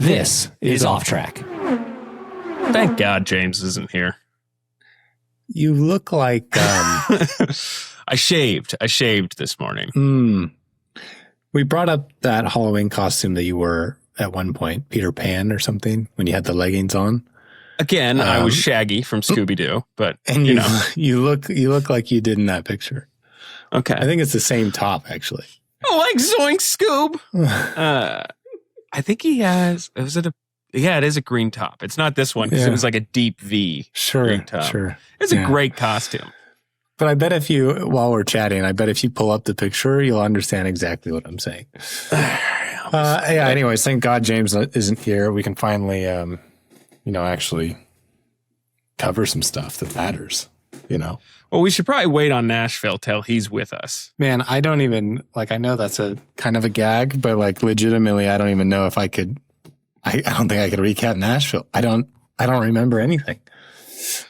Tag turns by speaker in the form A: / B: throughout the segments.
A: This is Off Track.
B: Thank God James isn't here.
A: You look like...
B: I shaved this morning.
A: We brought up that Halloween costume that you were at one point, Peter Pan or something, when you had the leggings on.
B: Again, I was Shaggy from Scooby-Doo, but
A: and you look like you did in that picture.
B: Okay.
A: I think it's the same top, actually.
B: Oh, like Zoink Scoob. I think he has. It is a green top. It's not this one because it was like a deep V.
A: Sure.
B: It's a great costume.
A: But I bet while we're chatting, if you pull up the picture, you'll understand exactly what I'm saying. Anyways, thank God James isn't here. We can finally, actually cover some stuff that matters,
B: Well, we should probably wait on Nashville till he's with us.
A: Man, I don't even, I know that's a kind of a gag, but legitimately, I don't even know if I could, I don't think I could recap Nashville. I don't remember anything.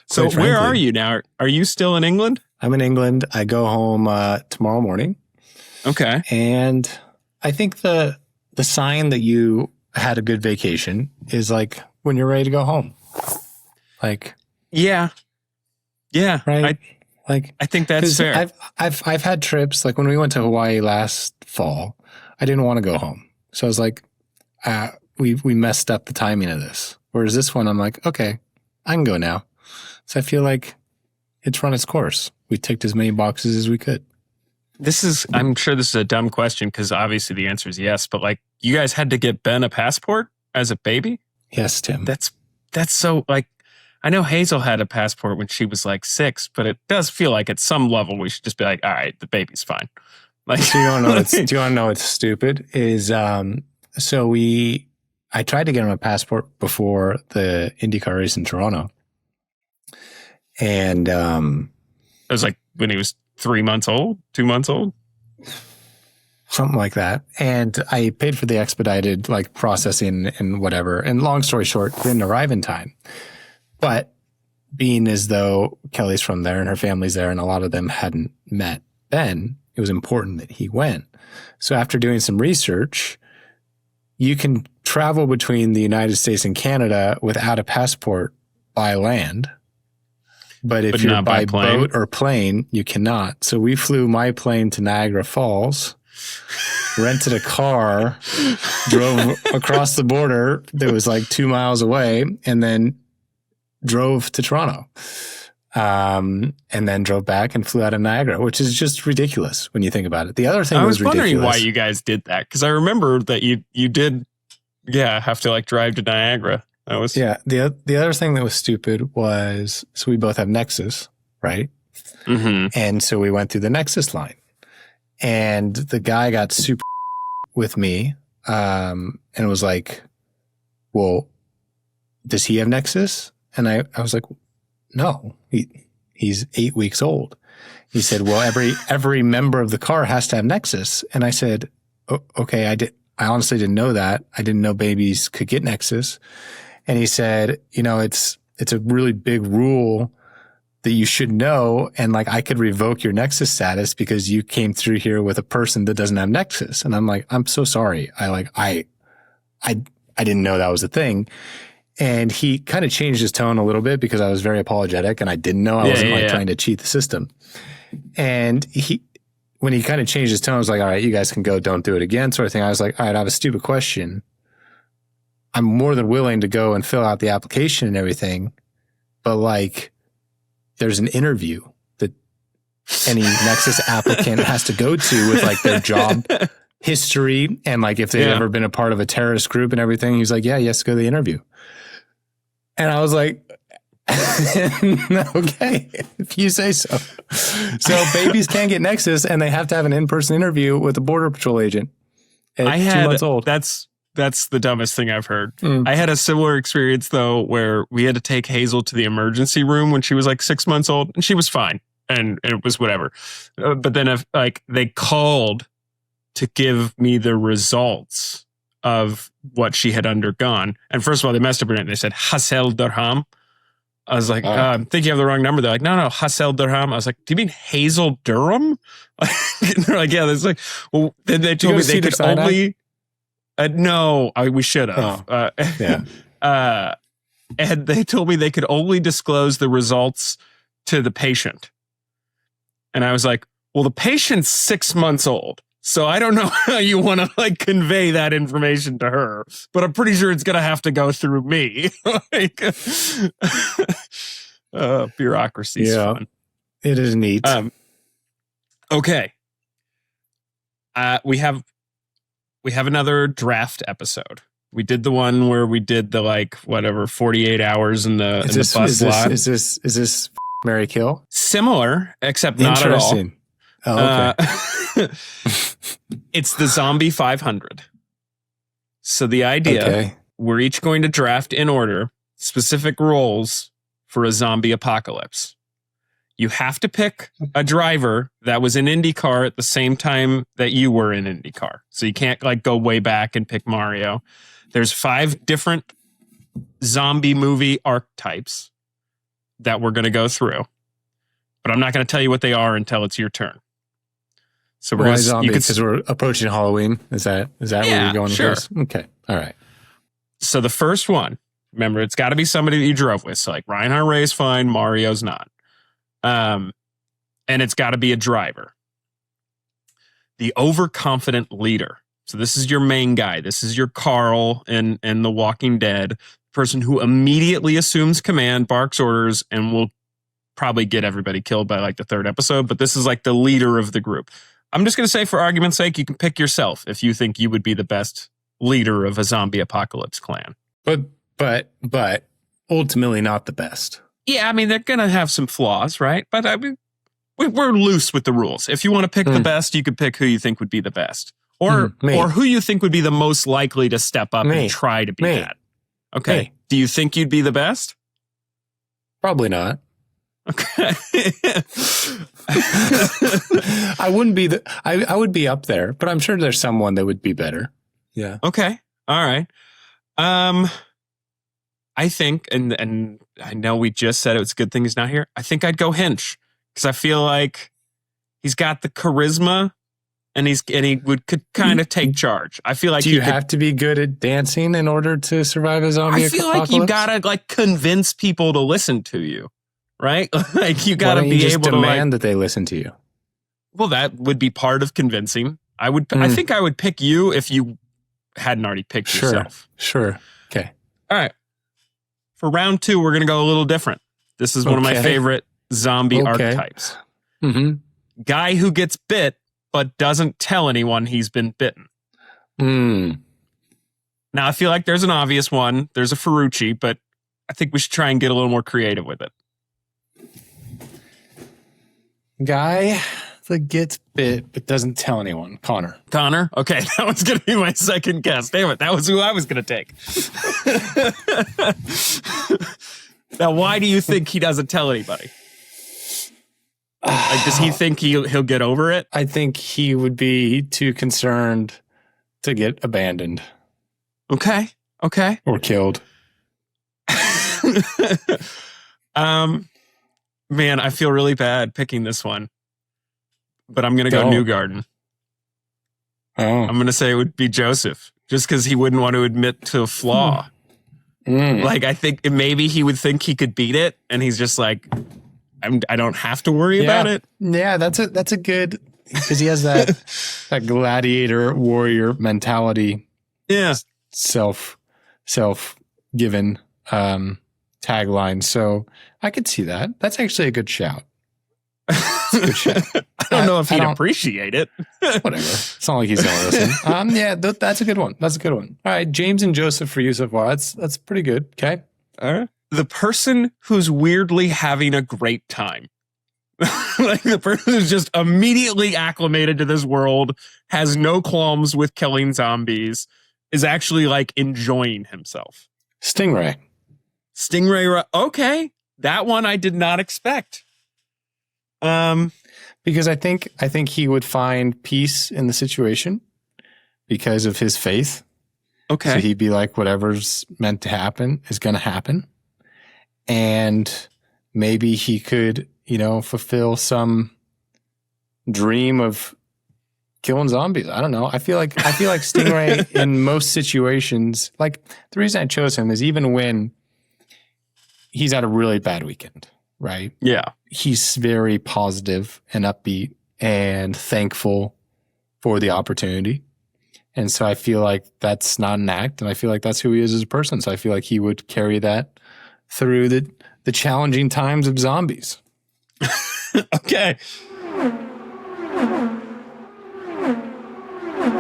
B: So where are you now? Are you still in England?
A: I'm in England. I go home tomorrow morning.
B: Okay.
A: And I think the sign that you had a good vacation is when you're ready to go home.
B: Yeah.
A: Right.
B: I think that's fair.
A: I've had trips when we went to Hawaii last fall. I didn't want to go home, so I was we messed up the timing of this. Whereas this one, I'm okay, I can go now. So I feel like it's run its course. We ticked as many boxes as we could.
B: I'm sure this is a dumb question because obviously the answer is yes. But you guys had to get Ben a passport as a baby.
A: Yes, Tim.
B: That's so I know Hazel had a passport when she was 6, but it does feel like at some level we should just be all right, the baby's fine.
A: Do you want to know what's stupid? Is I tried to get him a passport before the IndyCar race in Toronto. And it
B: was when he was 3 months old, 2 months old.
A: Something like that. And I paid for the expedited processing and whatever. And long story short, didn't arrive in time. But being as though Kelly's from there and her family's there and a lot of them hadn't met Ben, it was important that he went. So after doing some research, you can travel between the United States and Canada without a passport by land. But if you're by boat or plane, you cannot. So we flew my plane to Niagara Falls, rented a car, drove across the border that was 2 miles away, and then drove to Toronto, and then drove back and flew out of Niagara, which is just ridiculous when you think about it. The other thing
B: I
A: was
B: wondering why you guys did that, because I remember that you did, have to drive to Niagara. That was
A: The other thing that was stupid was we both have Nexus, right?
B: Mm-hmm.
A: And so we went through the Nexus line, and the guy got super with me, and was well, does he have Nexus? And I was no, he's 8 weeks old. He said, well, every member of the car has to have Nexus. And I said, okay, I honestly didn't know that. I didn't know babies could get Nexus. And he said, it's a really big rule that you should know. And I could revoke your Nexus status because you came through here with a person that doesn't have Nexus. And I'm I'm so sorry. I didn't know that was a thing. And he kind of changed his tone a little bit because I was very apologetic and I didn't know I wasn't trying to cheat the system. And when he kind of changed his tone, I was all right, you guys can go, don't do it again, sort of thing. I was all right, I have a stupid question. I'm more than willing to go and fill out the application and everything. But there's an interview that any Nexus applicant has to go to with their job history and if they've ever been a part of a terrorist group and everything. He's he has to go to the interview. And I was okay, if you say so. So babies can't get Nexus and they have to have an in-person interview with a Border Patrol agent at 2 months old.
B: That's the dumbest thing I've heard. I had a similar experience though, where we had to take Hazel to the emergency room when she was 6 months old, and she was fine. And it was whatever. But then if they called to give me the results of what she had undergone. And first of all, they messed up her name. They said Hassel Durham. I was I think you have the wrong number. They're no, Hassel Durham. I was do you mean Hazel Durham? And they're yeah. There's well, then they told me they could only, No, we should have.
A: Yeah.
B: And they told me they could only disclose the results to the patient. And I was like, well, the patient's 6 months old. So I don't know how you want to like convey that information to her, but I'm pretty sure it's going to have to go through me. Like, bureaucracy is fun.
A: It is neat.
B: Okay. We have another draft episode. We did the one where we did the 48 hours in the bus lot.
A: Is this Mary Kill?
B: Similar, except not at all.
A: Oh, okay.
B: It's the Zombie 500. So the idea, we're each going to draft in order specific roles for a zombie apocalypse. You have to pick a driver that was in IndyCar at the same time that you were in IndyCar. So you can't go way back and pick Mario. There's 5 different zombie movie archetypes that we're going to go through. But I'm not going to tell you what they are until it's your turn. So we're
A: zombie because we're approaching Halloween. Is that where you're going with this? Okay. All right.
B: So the first one, remember, it's got to be somebody that you drove with. So like Reinhard Ray's fine, Mario's not. And it's got to be a driver. The overconfident leader. So this is your main guy. This is your Carl in The Walking Dead. Person who immediately assumes command, barks orders, and will probably get everybody killed by the 3rd episode. But this is the leader of the group. I'm just going to say, for argument's sake, you can pick yourself if you think you would be the best leader of a zombie apocalypse clan.
A: But ultimately not the best.
B: Yeah, I mean, they're going to have some flaws, right? But I mean, we're loose with the rules. If you want to pick the best, you could pick who you think would be the best. Or who you think would be the most likely to step up and try to be that. Okay. Do you think you'd be the best?
A: Probably not.
B: Okay.
A: I wouldn't be I would be up there, but I'm sure there's someone that would be better. Yeah.
B: Okay. All right. I think, and I know we just said it's a good thing he's not here. I think I'd go Hinch because I feel like he's got the charisma and he could kind of take charge. I feel like
A: do you have to be good at dancing in order to survive a zombie apocalypse?
B: I feel like you gotta convince people to listen to you. Right? You got to be able to
A: demand that they listen to you.
B: Well, that would be part of convincing. I think I would pick you if you hadn't already picked yourself.
A: Sure. Okay.
B: All right. For round 2, we're going to go a little different. This is one of my favorite zombie archetypes.
A: Mm-hmm.
B: Guy who gets bit, but doesn't tell anyone he's been bitten. Now, I feel like there's an obvious one. There's a Ferrucci, but I think we should try and get a little more creative with it.
A: Guy that gets bit but doesn't tell anyone. Connor.
B: Okay, that was going to be my second guess. Damn it, that was who I was going to take. Now, why do you think he doesn't tell anybody? Does he think he'll get over it?
A: I think he would be too concerned to get abandoned.
B: Okay.
A: Or killed.
B: Man, I feel really bad picking this one, but I'm going to go Newgarden. I'm going to say it would be Joseph, just because he wouldn't want to admit to a flaw. I think maybe he would think he could beat it, and he's just like, I don't have to worry about it.
A: Yeah, that's a good, because he has that gladiator warrior mentality.
B: Yeah,
A: self-given tagline. So I could see that. That's actually a good shout. It's a good shout.
B: I don't know if he'd appreciate it.
A: Whatever. It's not like he's going to listen. Yeah, that's a good one. That's a good one. All right, James and Joseph for you so far. That's pretty good. Okay.
B: All right. The person who's weirdly having a great time. The person who's just immediately acclimated to this world, has no qualms with killing zombies, is actually enjoying himself.
A: Stingray.
B: Okay. That one I did not expect.
A: Because I think he would find peace in the situation because of his faith.
B: Okay.
A: So he'd be like, whatever's meant to happen is going to happen. And maybe he could, fulfill some dream of killing zombies. I don't know. I feel like Stingray in most situations, like the reason I chose him is even when he's had a really bad weekend, right?
B: Yeah.
A: He's very positive and upbeat and thankful for the opportunity. And so I feel like that's not an act, and I feel like that's who he is as a person. So I feel like he would carry that through the challenging times of zombies.
B: Okay.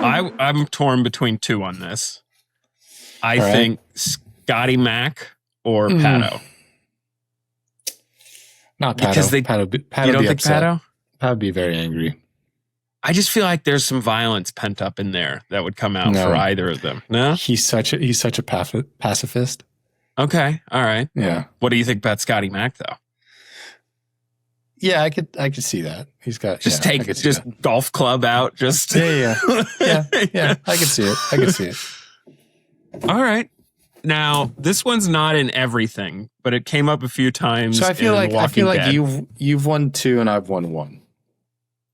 B: I'm torn between two on this. I think Scotty Mac or Paddo.
A: Not Paddo.
B: Because
A: Paddo
B: you don't
A: be
B: think
A: upset.
B: Paddo?
A: Paddo would be very angry.
B: I just feel like there's some violence pent up in there that would come out for either of them. No?
A: He's such a pacifist.
B: Okay. All right.
A: Yeah.
B: What do you think about Scotty Mac though?
A: Yeah, I could see that. He's got
B: just golf club out. Just
A: yeah. I could see it.
B: All right. Now this one's not in everything, but it came up a few times.
A: So I feel like
B: Dead.
A: you've won 2 and I've won 1.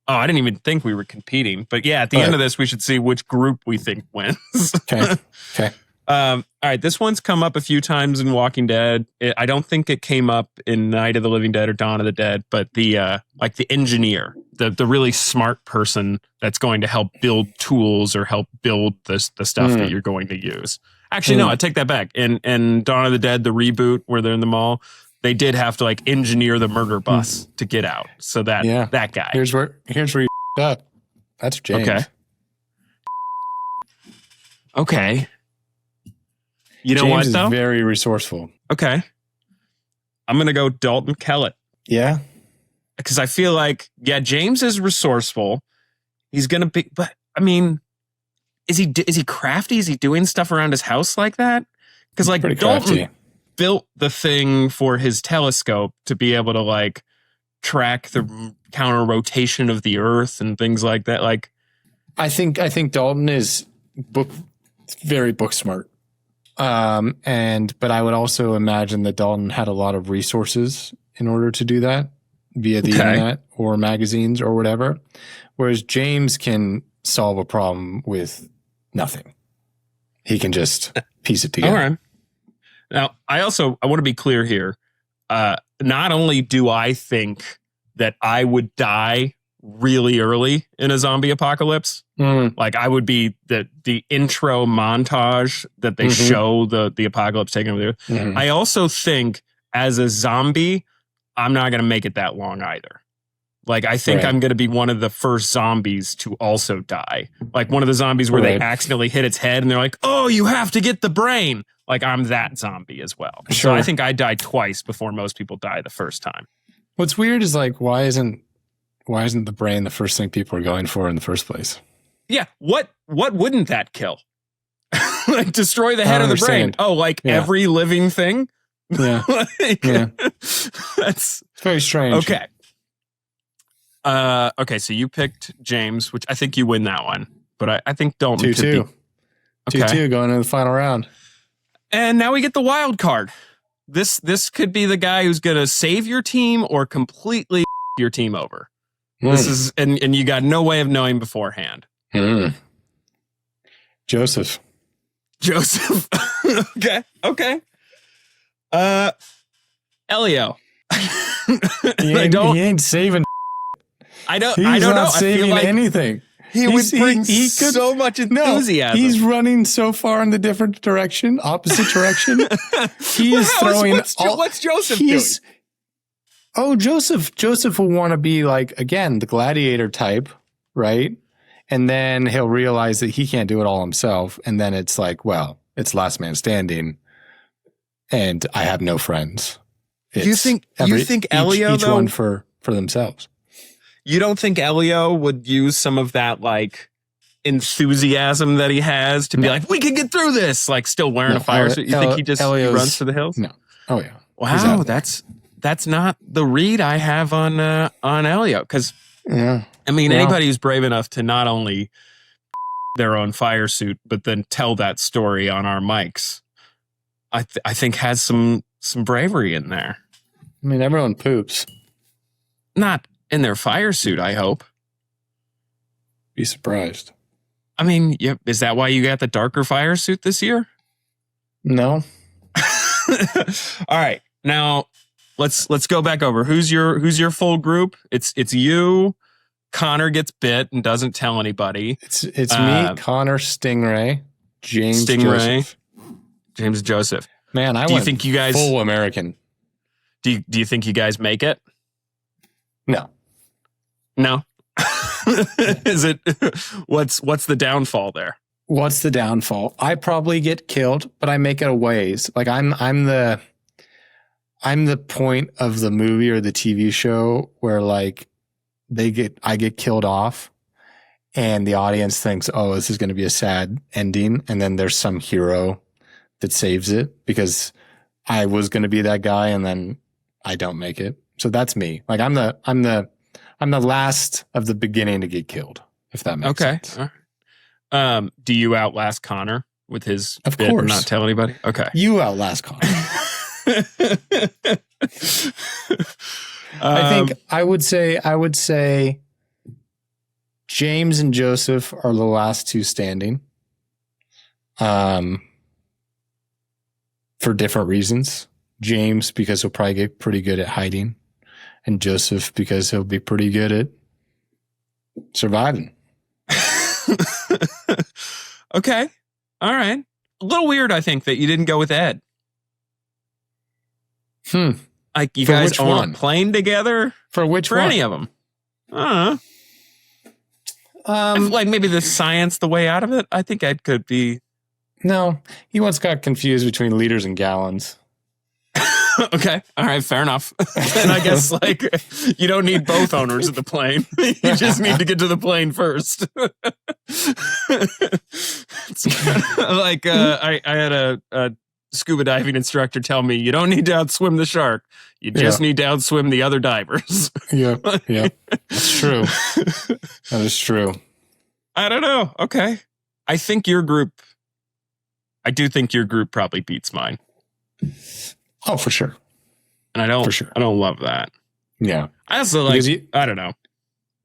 B: Oh, I didn't even think we were competing. But yeah, at the end of this, we should see which group we think wins.
A: Okay.
B: All right. This one's come up a few times in Walking Dead. I don't think it came up in Night of the Living Dead or Dawn of the Dead, but the engineer, the really smart person that's going to help build tools or help build the stuff that you're going to use. Actually, no, I take that back. In Dawn of the Dead, the reboot where they're in the mall, they did have to like engineer the murder bus to get out. So that guy.
A: Here's where you up. That's James.
B: Okay. You know
A: James
B: what
A: is
B: though?
A: Very resourceful.
B: Okay. I'm gonna go Dalton Kellett.
A: Yeah.
B: Because I feel like, James is resourceful. He's gonna be, but I mean, is he crafty? Is he doing stuff around his house like that? Because like Dalton built the thing for his telescope to be able to like track the counter rotation of the Earth and things like that. Like,
A: I think Dalton is very book smart. But I would also imagine that Dalton had a lot of resources in order to do that via the internet or magazines or whatever. Whereas James can solve a problem with nothing. He can just piece it together.
B: All right. Now, I want to be clear here. Not only do I think that I would die really early in a zombie apocalypse, like I would be the intro montage that they show the apocalypse taking over the Earth. I also think as a zombie, I'm not going to make it that long either. Like, I think I'm going to be one of the first zombies to also die. Like one of the zombies where they accidentally hit its head and they're like, oh, you have to get the brain. Like I'm that zombie as well.
A: Sure.
B: So I think I died twice before most people die the first time.
A: What's weird is like, why isn't the brain the first thing people are going for in the first place?
B: Yeah. What wouldn't that kill? Like destroy the head of the brain. Oh, like every living thing?
A: Yeah.
B: That's
A: very strange.
B: Okay. Okay, so you picked James, which I think you win that one. But I think Dalton
A: 2-2.
B: Okay.
A: 2-2 going into the final round.
B: And now we get the wild card. This could be the guy who's going to save your team or completely your team over. This is and you got no way of knowing beforehand.
A: Joseph.
B: Okay. Elio.
A: He ain't saving.
B: I don't
A: He's
B: know.
A: Not saving
B: I feel like
A: anything.
B: He would bring so much enthusiasm.
A: No, he's running so far in the different direction, opposite direction. He is throwing.
B: What's Joseph doing?
A: Oh, Joseph will want to be like, again, the gladiator type, right? And then he'll realize that he can't do it all himself. And then it's like, well, it's last man standing and I have no friends.
B: You think Elio,
A: each one for themselves.
B: You don't think Elio would use some of that like enthusiasm that he has to be like, we can get through this, like still wearing a fire suit? You think he just runs for the hills?
A: No. Oh yeah.
B: Wow, that's not the read I have on Elio. Because anybody who's brave enough to not only their own fire suit, but then tell that story on our mics, I think has some bravery in there.
A: I mean, everyone poops.
B: Not in their fire suit, I hope.
A: Be surprised.
B: I mean, yep. Is that why you got the darker fire suit this year?
A: No.
B: All right. Now let's go back over. Who's your full group? It's you. Connor gets bit and doesn't tell anybody.
A: It's me, Connor, Stingray, James Joseph.
B: James Joseph.
A: Man,
B: do you think you guys
A: full American?
B: Do you think you guys make it?
A: No.
B: Is it what's the downfall there?
A: What's the downfall? I probably get killed, but I make it a ways. Like I'm the point of the movie or the TV show where like I get killed off and the audience thinks, oh, this is going to be a sad ending. And then there's some hero that saves it because I was going to be that guy and then I don't make it. So that's me. Like I'm the last of the beginning to get killed, if that makes sense.
B: Okay. Do you outlast Connor with his
A: of
B: bit
A: course.
B: And not tell anybody? Okay.
A: You outlast Connor. I would say James and Joseph are the last two standing. For different reasons. James because he'll probably get pretty good at hiding, and Joseph because he'll be pretty good at surviving.
B: Okay. All right. A little weird, I think, that you didn't go with Ed. Like you guys own a plane together?
A: For which one?
B: For any of them. I feel like maybe the science, the way out of it. I think Ed could be.
A: No, he once got confused between liters and gallons.
B: Okay. All right. Fair enough. And I guess like you don't need both owners of the plane. You just need to get to the plane first. It's kind of like I had a scuba diving instructor tell me you don't need to outswim the shark. You just need to outswim the other divers. Yeah.
A: That's true. That is true.
B: I don't know. Okay. I do think your group probably beats mine.
A: Oh, for sure.
B: And I don't love that.
A: Yeah.
B: I also like, I don't know.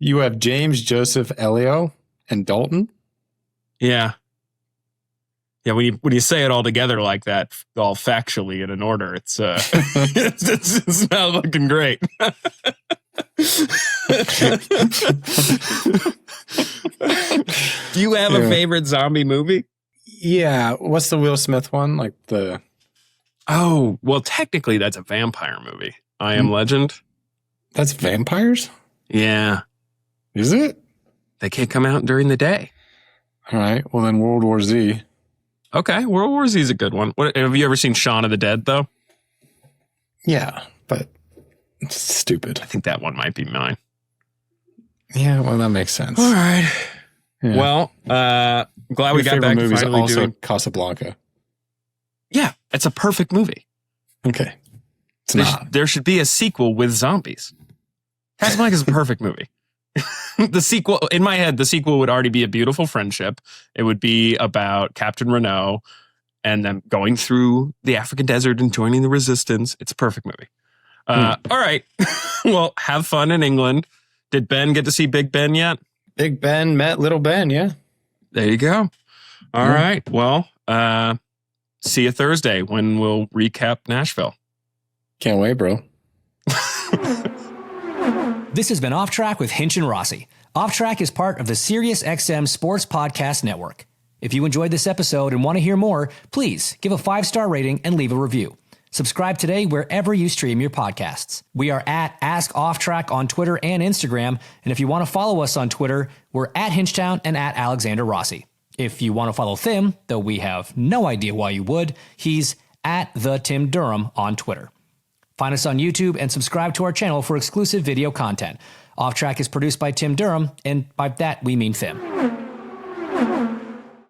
A: You have James, Joseph, Elio, and Dalton.
B: Yeah. Yeah. When you say it all together like that, all factually and in order, it's it's not looking great. Do you have a favorite zombie movie?
A: Yeah. What's the Will Smith one? Like the...
B: Oh, well, technically that's a vampire movie. I Am Legend.
A: That's vampires?
B: Yeah.
A: Is it?
B: They can't come out during the day.
A: All right. Well, then World War Z.
B: Okay. World War Z is a good one. Have you ever seen Shaun of the Dead, though?
A: Yeah, but it's stupid.
B: I think that one might be mine.
A: Yeah, well, that makes sense.
B: All right. Yeah. Well, glad we got back to finally
A: also
B: doing
A: Casablanca.
B: Yeah, it's a perfect movie.
A: Okay.
B: There should be a sequel with zombies. Casablanca is a perfect movie. The sequel, in my head, the sequel would already be A Beautiful Friendship. It would be about Captain Renault and them going through the African desert and joining the resistance. It's a perfect movie. All right. Well, have fun in England. Did Ben get to see Big Ben yet?
A: Big Ben met Little Ben, yeah.
B: There you go. All right. Well, see you Thursday when we'll recap Nashville.
A: Can't wait, bro.
C: This has been Off Track with Hinch and Rossi. Off Track is part of the SiriusXM Sports Podcast Network. If you enjoyed this episode and want to hear more, please give a 5-star rating and leave a review. Subscribe today wherever you stream your podcasts. We are at Ask Off Track on Twitter and Instagram. And if you want to follow us on Twitter, we're at Hinchtown and at Alexander Rossi. If you want to follow Tim, though we have no idea why you would, he's at The Tim Durham on Twitter. Find us on YouTube and subscribe to our channel for exclusive video content. Off Track is produced by Tim Durham, and by that we mean Tim.